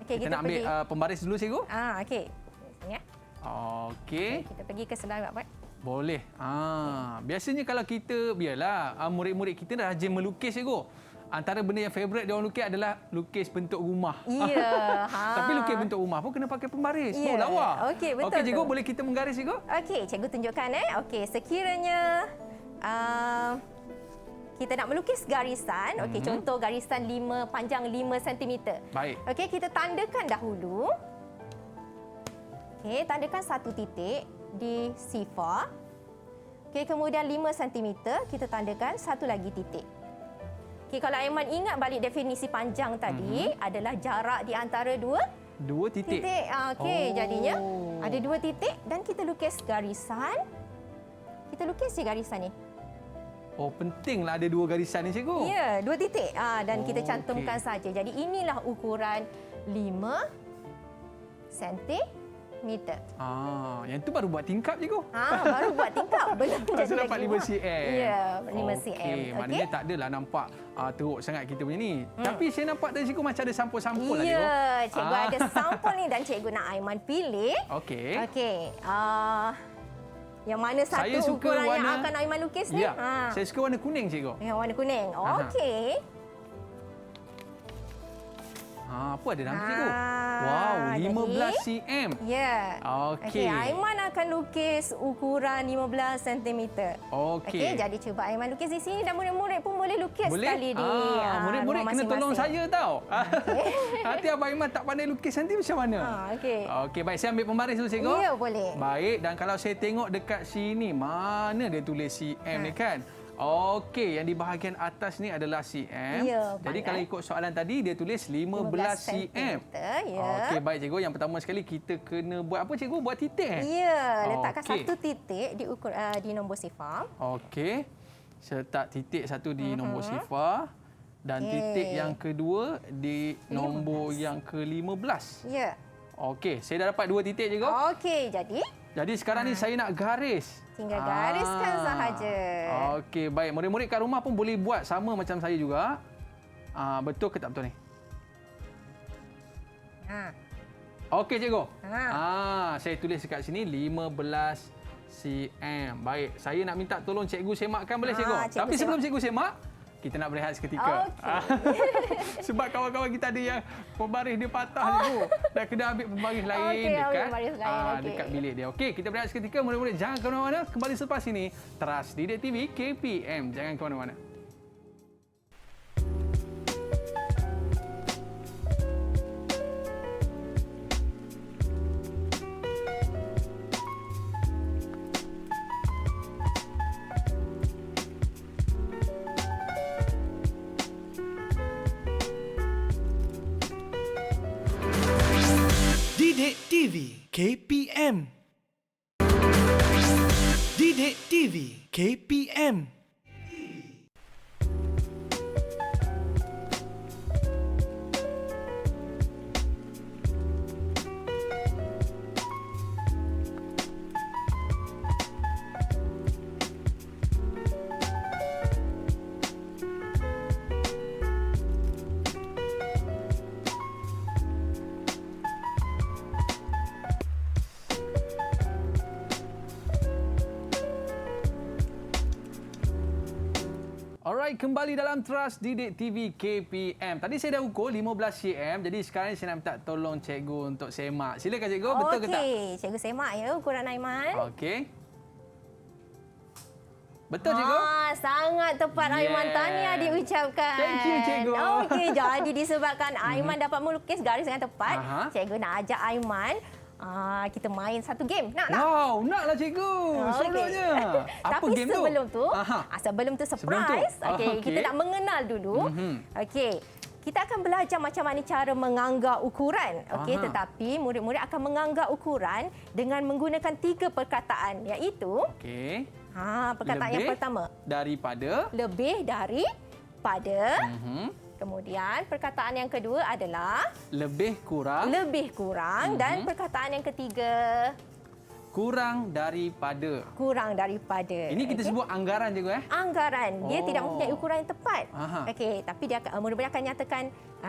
Okey, Kita nak ambil pembaris dulu cikgu. Okey. Sini ya. Okey. Kita pergi ke sebelah buat. Boleh. Biasanya kalau kita, biarlah murid-murid kita dah rajin melukis cikgu. Antara benda yang favourite dia orang lukis adalah lukis bentuk rumah. Ya. Tapi lukis bentuk rumah pun kena pakai pembaris. Ya. Lawa. Okey, betul. Okey cikgu, tu. boleh kita menggaris cikgu? Okey, cikgu tunjukkan Okey, sekiranya kita nak melukis garisan, okey, contoh garisan panjang 5 cm. Baik. Okey, kita tandakan dahulu. Okey, tandakan satu titik di sifar. Okey, kemudian 5 cm kita tandakan satu lagi titik. Okey, kalau Aiman ingat balik definisi panjang tadi adalah jarak di antara dua titik. Okey, jadinya ada 2 titik dan kita lukis garisan. Kita lukis je garisan ni. Oh, pentinglah ada 2 garisan ni cikgu. Ya, 2 titik. Dan kita cantumkan okey. saja. Jadi inilah ukuran 5 cm. Yang tu baru buat tingkap cikgu. Baru buat tingkap. Belum Masa jadi dapat lagi. 5 cm. Ya, 5 cm. Okey, maknanya tak adalah nampak teruk sangat kita punya ni. Tapi saya nampak tadi cikgu macam ada sampul-sampul lah cikgu. Ya, cikgu ada sampul ni dan cikgu nak Aiman pilih. Okey. Okey. Yang mana satu Saya suka ukuran yang warna- akan Aiman lukis ni? Ya, saya suka warna kuning cikgu. Yang warna kuning. Okey. Apa ada dalam cikgu? Wow, 15 cm. Ya. Okey. Aiman akan lukis ukuran 15 cm. Okey. Jadi cuba Aiman lukis di sini dan murid-murid pun boleh lukis sekali di murid-murid rumah kena tolong masing-masing. saya tau. Nanti Abang Aiman tak pandai lukis nanti macam mana? Okey. Okey, baik saya ambil pembaris dulu cikgu. Ya, boleh. Baik, dan kalau saya tengok dekat sini, mana dia tulis cm ni kan? Okey, yang di bahagian atas ni adalah cm. Ya, jadi pandai. kalau ikut soalan tadi, dia tulis 15 cm. Ya. Okey, baik cikgu. Yang pertama sekali kita kena buat apa cikgu? Buat titik Ya, letakkan Okey. satu titik di nombor sifar. Okey. Letak titik satu di nombor sifar. Dan titik yang kedua di nombor yang ke-15. Ya. Okey, saya dah dapat 2 titik cikgu. Okey, Jadi sekarang ni saya nak garis. tinggal gariskan sahaja. Okey, baik. Murid-murid kat rumah pun boleh buat sama macam saya juga. Betul ke tak betul ni? Okey, cikgu. Saya tulis dekat sini 15 cm. Baik, saya nak minta tolong cikgu semakkan boleh cikgu? Cikgu Tapi sebelum semak. cikgu semak, kita nak berehat seketika. Sebab kawan-kawan kita ada yang pembaris dia patah cikgu. Dan kena ambil pembaris lain Okey, ambil dekat pembaris lain, okey. dekat bilik dia. Okey, kita berehat seketika. Murid-murid jangan ke mana-mana. Kembali selepas ini, Teras Didik TV KPM. Jangan ke mana-mana. Didik TV KPM. Didik TV KPM. Alright, kembali dalam Teras Didik TV KPM. Tadi saya dah ukur 15 cm. Jadi sekarang saya nak minta tolong cikgu untuk semak. Silakan cikgu, betul ke tak? Okey, cikgu semak ya ukuran Aiman. Okey. Betul cikgu? Sangat tepat Aiman. Tahniah diucapkan. Thank you, cikgu. Okey, jadi disebabkan Aiman dapat melukis garis dengan tepat, cikgu nak ajak Aiman kita main satu game. Nak? Wow, naklah cikgu. Seronoknya. Apa Tapi game tu? sebelum tu, sebelum tu surprise. Sebelum tu. Okey, kita nak mengenal dulu. Okey. kita akan belajar macam mana cara menganggar ukuran. Okey, Aha. tetapi murid-murid akan menganggar ukuran dengan menggunakan 3 perkataan, iaitu Okey. perkataan yang pertama, Daripada. lebih daripada. Mhm. Kemudian perkataan yang kedua adalah Lebih kurang. lebih kurang dan perkataan yang ketiga Kurang daripada. kurang daripada. Ini kita sebut anggaran cikgu Anggaran. Dia Oh. tidak mempunyai ukuran yang tepat. Aha. Okey, tapi dia akan murid-murid akan nyatakan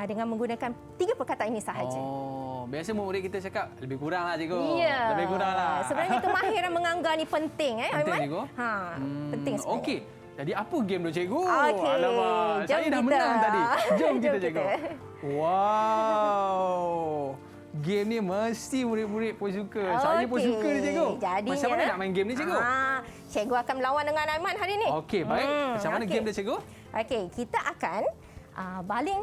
dengan menggunakan 3 perkataan ini sahaja. Oh, biasa murid kita cakap lebih kurang lah cikgu. Ya. Lebih kurang lah. Sebenarnya kemahiran menganggar ni penting Penting, Aiman. cikgu? Penting sebenarnya. Okey. Jadi apa game tu cikgu? Okey, Alamak, jom saya dah kita. menang tadi. Jom kita Jom cikgu. kita. Wow. Game ni mesti murid-murid pun suka. Saya pun Okey. suka ni cikgu. Jadinya, Macam mana nak main game ni cikgu? Cikgu akan melawan dengan Aiman hari ni. Okey, baik. Macam mana okey. game dia cikgu? Okey, kita akan baling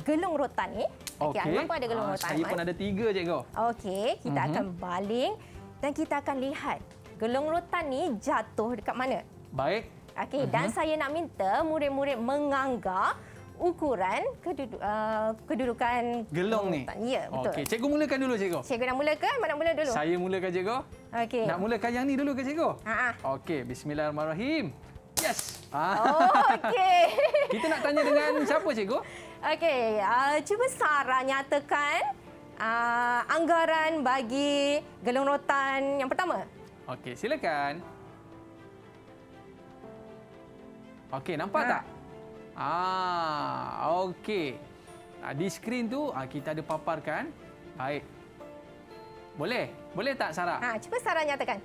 gelung rotan ni. Okey, Aiman pun ada gelung rotan. Saya pun Aiman. ada 3 cikgu. Okey, kita akan baling dan kita akan lihat gelung rotan ni jatuh dekat mana. Baik. Okey, dan saya nak minta murid-murid menganggar ukuran kedudukan Gelung ni. rotan. Ya, betul. Okey, cikgu mulakan dulu cikgu. Cikgu nak mulakan? Mana mula dulu? Saya mulakan cikgu. Okey. Nak mulakan yang ni dulu ke cikgu? Ha. Okey, bismillahirrahmanirrahim. Yes. Okey. Kita nak tanya dengan siapa cikgu? Okey, cuba Sarah nyatakan anggaran bagi gelung rotan yang pertama. Okey, silakan. Okey, nampak tak? Okey. Di skrin tu kita ada paparkan. Baik. Boleh? Boleh tak Sarah? Cuba Sarah nyatakan.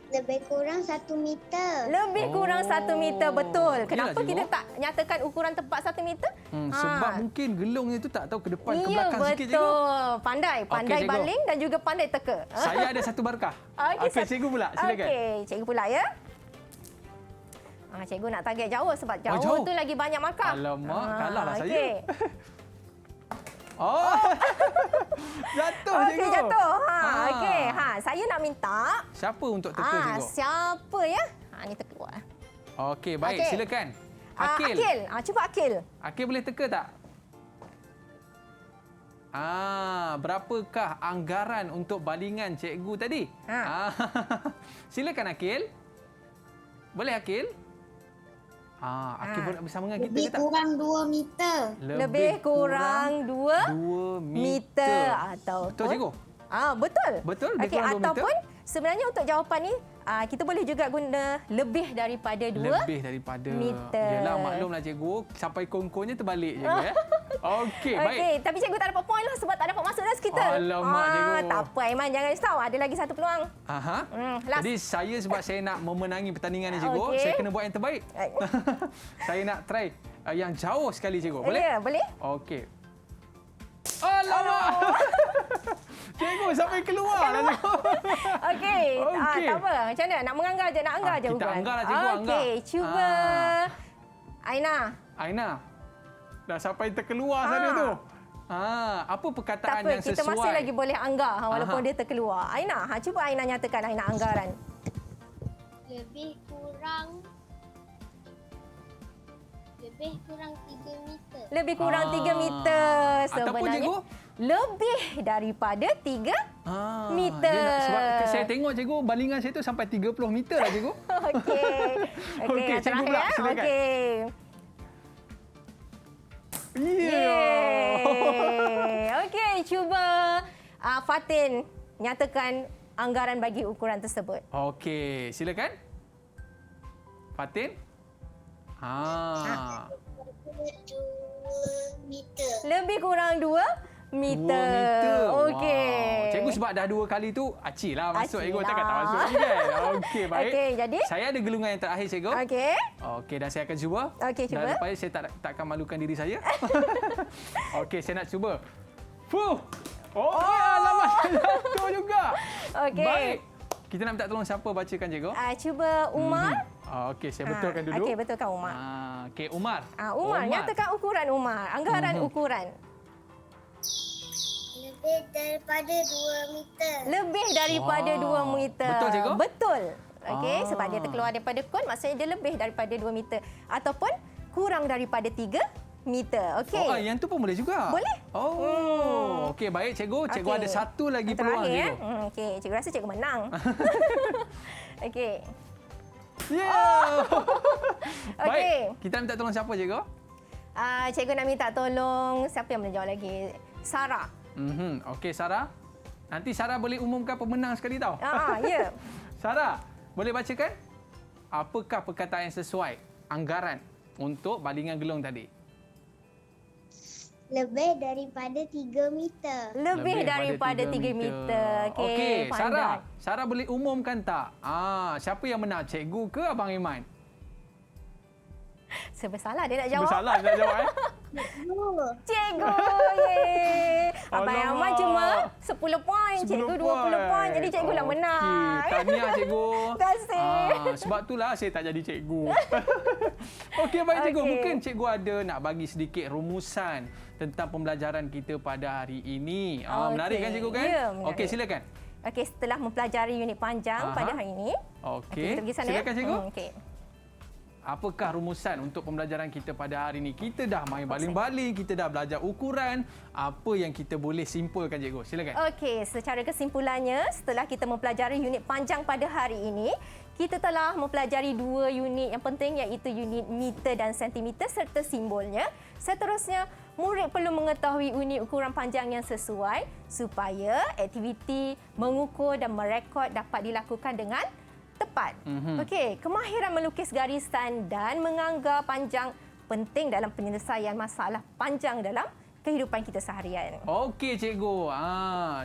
Lebih kurang 1 meter. Lebih kurang 1 meter, betul. Yalah, Kenapa cikgu. kita tak nyatakan ukuran tepat 1 meter? Sebab mungkin gelungnya tu tak tahu ke depan ke Ya, belakang sikit cikgu. betul. Pandai cikgu. baling dan juga pandai teka. Saya ada satu markah. Okey, cikgu pula. Silakan. Okey, cikgu pula ya. Cikgu nak target jauh sebab jauh, jauh. tu lagi banyak markah. Alamak, kalahlah saya. okey. Jatuh Okey, cikgu. jatuh. Okey, saya nak minta Siapa untuk teka cikgu? siapa ya? Ni teka. Okey, baik. Okey. Silakan. Akil. Akil. Cuba Akil. Akil boleh teka tak? Berapakah anggaran untuk balingan cikgu tadi? Silakan Akil. Boleh Akil? Akil bersama dengan kita Lebih ke tak? kurang 2 meter. Lebih kurang 2 2 meter ataupun Betul cikgu? Betul. Betul, lebih Okey, kurang 2 meter. ataupun sebenarnya untuk jawapan ni kita boleh juga guna lebih daripada 2 Lebih daripada meter. Yelah, maklumlah cikgu, sampai kongkonya terbalik cikgu ya. Okey, baik. Okey, tapi cikgu tak dapat poin lah sebab tak dapat masuk dalam kita. Alamak, cikgu. Tak apa Aiman, jangan risau. Ada lagi satu peluang. Last. Jadi saya sebab saya nak memenangi pertandingan ni cikgu, Okey. saya kena buat yang terbaik. Saya nak try yang jauh sekali cikgu. Boleh? Ya, boleh. Okey. Alamak. Cikgu sampai keluar lah cikgu. Okey. Okey. Tak apa. Macam mana? Nak menganggar je, nak anggar je Kita ukuran. anggar lah cikgu, anggar. Okey, cuba Aina. Aina. Dah sampai terkeluar sana tu. Apa Tak perkataan apa, yang sesuai? kita masih lagi boleh anggar walaupun dia terkeluar. Aina, cuba Aina nyatakan Aina anggaran. Lebih kurang 3 meter. Lebih kurang 3 meter Ataupun sebenarnya. cikgu? Lebih daripada 3 meter. Dia nak, sebab saya tengok cikgu, balingan saya tu sampai 30 meter lah cikgu. Okey. Okey, yang cikgu terakhir, pula, silakan. Okey. Yeah. Okey, cuba Fatin nyatakan anggaran bagi ukuran tersebut. Okey, silakan. Fatin. 2 meter. Lebih kurang 2 meter. 2 meter. Okey. Wow. Cikgu sebab dah 2 kali tu, acik lah masuk. Cikgu takkan tak masuk lagi kan? Okey, baik. Okey, jadi? Saya ada gelungan yang terakhir, cikgu. Okey. Okey, dan saya akan cuba. Okey, cuba. Dan lepas saya takkan malukan diri saya. Okey, saya nak cuba. Fuh! Alamak, saya jatuh juga. Okey. Baik. Kita nak minta tolong siapa bacakan, cikgu? Cuba Umar. Okey, saya betulkan dulu. Okey, betulkan Umar. Okey, Umar. Umar, nyatakan ukuran Umar. Anggaran ukuran. Lebih daripada 2 meter. Lebih daripada 2 meter. Betul, cikgu? Betul. Okey, sebab dia terkeluar daripada kon, maksudnya dia lebih daripada 2 meter. Ataupun kurang daripada 3 meter. Okey. Oh, yang tu pun boleh juga? Boleh. Oh, okey. Baik, cikgu. Cikgu ada satu lagi peluang, cikgu. Okey, cikgu rasa cikgu menang. Okey. Yeah! Okey. Baik, kita minta tolong siapa, cikgu? Cikgu nak minta tolong, siapa yang boleh jawab lagi? Sarah. Okey, Sarah. Nanti Sarah boleh umumkan pemenang sekali tau. Ya. Sarah, boleh bacakan? Apakah perkataan yang sesuai anggaran untuk balingan gelung tadi? Lebih daripada 3 meter. Lebih daripada 3 meter. Okey, pandai. Sarah boleh umumkan tak? Siapa yang menang? Cikgu ke Abang Iman? Serba salah dia nak jawab. Bersalah dia nak jawab Cikgu. Yeay. Abang Iman cuma 10 poin. Cikgu 20 poin. Jadi cikgu lah menang. Okey, tahniah cikgu. Terima kasih. Sebab itulah saya tak jadi cikgu. Okey, baik cikgu. Okey. Mungkin cikgu ada nak bagi sedikit rumusan tentang pembelajaran kita pada hari ini. Menarik kan cikgu kan? Ya, menarik. Okey, silakan. Okey, setelah mempelajari unit panjang pada hari ini. Okey, kita pergi sana silakan cikgu. Okey. Apakah rumusan untuk pembelajaran kita pada hari ini? Kita dah main baling-baling, kita dah belajar ukuran. Apa yang kita boleh simpulkan, cikgu? Silakan. Okey, secara kesimpulannya, setelah kita mempelajari unit panjang pada hari ini, kita telah mempelajari 2 unit yang penting iaitu unit meter dan sentimeter serta simbolnya. Seterusnya, murid perlu mengetahui unit ukuran panjang yang sesuai supaya aktiviti mengukur dan merekod dapat dilakukan dengan tepat. Okey, kemahiran melukis garisan dan menganggar panjang penting dalam penyelesaian masalah panjang dalam kehidupan kita seharian. Okey, cikgu.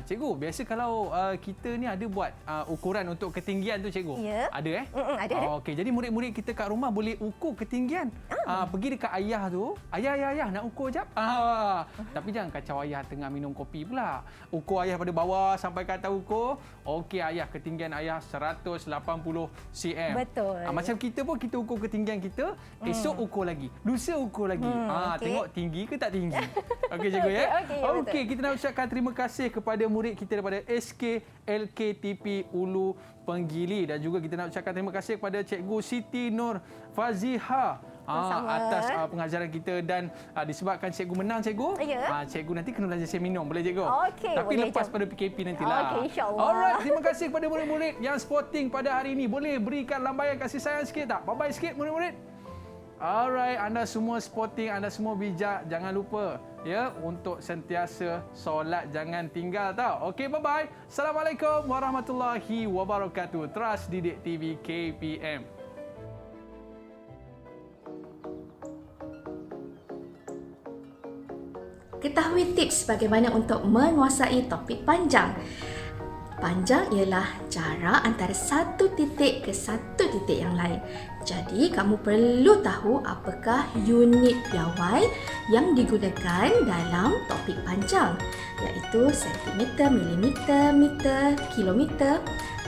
Cikgu, biasa kalau kita ni ada buat ukuran untuk ketinggian tu, cikgu? Ya. Ada Ada. Okey, jadi murid-murid kita kat rumah boleh ukur ketinggian. Pergi dekat ayah tu, ayah nak ukur jap. Tapi jangan kacau ayah tengah minum kopi pula. Ukur ayah pada bawah sampai ke atas ukur. Okey, ayah, ketinggian ayah 180 cm. Betul. Macam kita pun kita ukur ketinggian kita, esok ukur lagi, lusa ukur lagi. Okey. Tengok tinggi ke tak tinggi. Okey, cikgu ya. Okey, Kita nak ucapkan terima kasih kepada murid kita daripada SK LKTP Ulu Penggili dan juga kita nak ucapkan terima kasih kepada Cikgu Siti Nur Faziha atas pengajaran kita dan disebabkan cikgu menang, cikgu. Ya. Cikgu nanti kena belajar saya minum, boleh cikgu? Okey, Tapi boleh, lepas cikgu. pada PKP nantilah. Okey, insya-Allah. Alright, terima kasih kepada murid-murid yang sporting pada hari ini. Boleh berikan lambaian kasih sayang sikit tak? Bye-bye sikit murid-murid. Alright, anda semua sporting, anda semua bijak. Jangan lupa ya untuk sentiasa solat, jangan tinggal tau. Okey, bye-bye. Assalamualaikum warahmatullahi wabarakatuh. Trust Didik TV KPM. Ketahui tips bagaimana untuk menguasai topik panjang. Panjang ialah jarak antara satu titik ke satu titik yang lain. Jadi, kamu perlu tahu apakah unit piawai yang digunakan dalam topik panjang, iaitu sentimeter, milimeter, meter, kilometer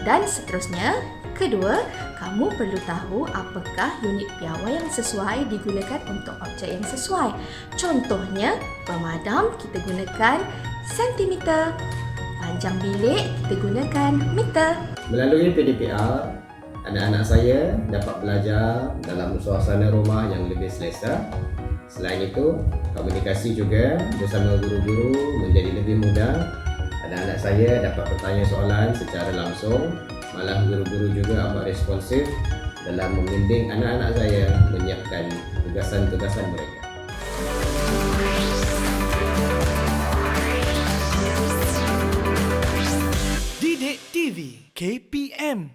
dan seterusnya. Kedua, kamu perlu tahu apakah unit piawai yang sesuai digunakan untuk objek yang sesuai. Contohnya, pemadam kita gunakan sentimeter. Panjang bilik kita gunakan meter. Melalui PDPR, anak-anak saya dapat belajar dalam suasana rumah yang lebih selesa. Selain itu, komunikasi juga bersama guru-guru menjadi lebih mudah. Anak-anak saya dapat bertanya soalan secara langsung. Malah guru-guru juga amat responsif dalam membimbing anak-anak saya menyiapkan tugasan-tugasan mereka. Didik TV KPM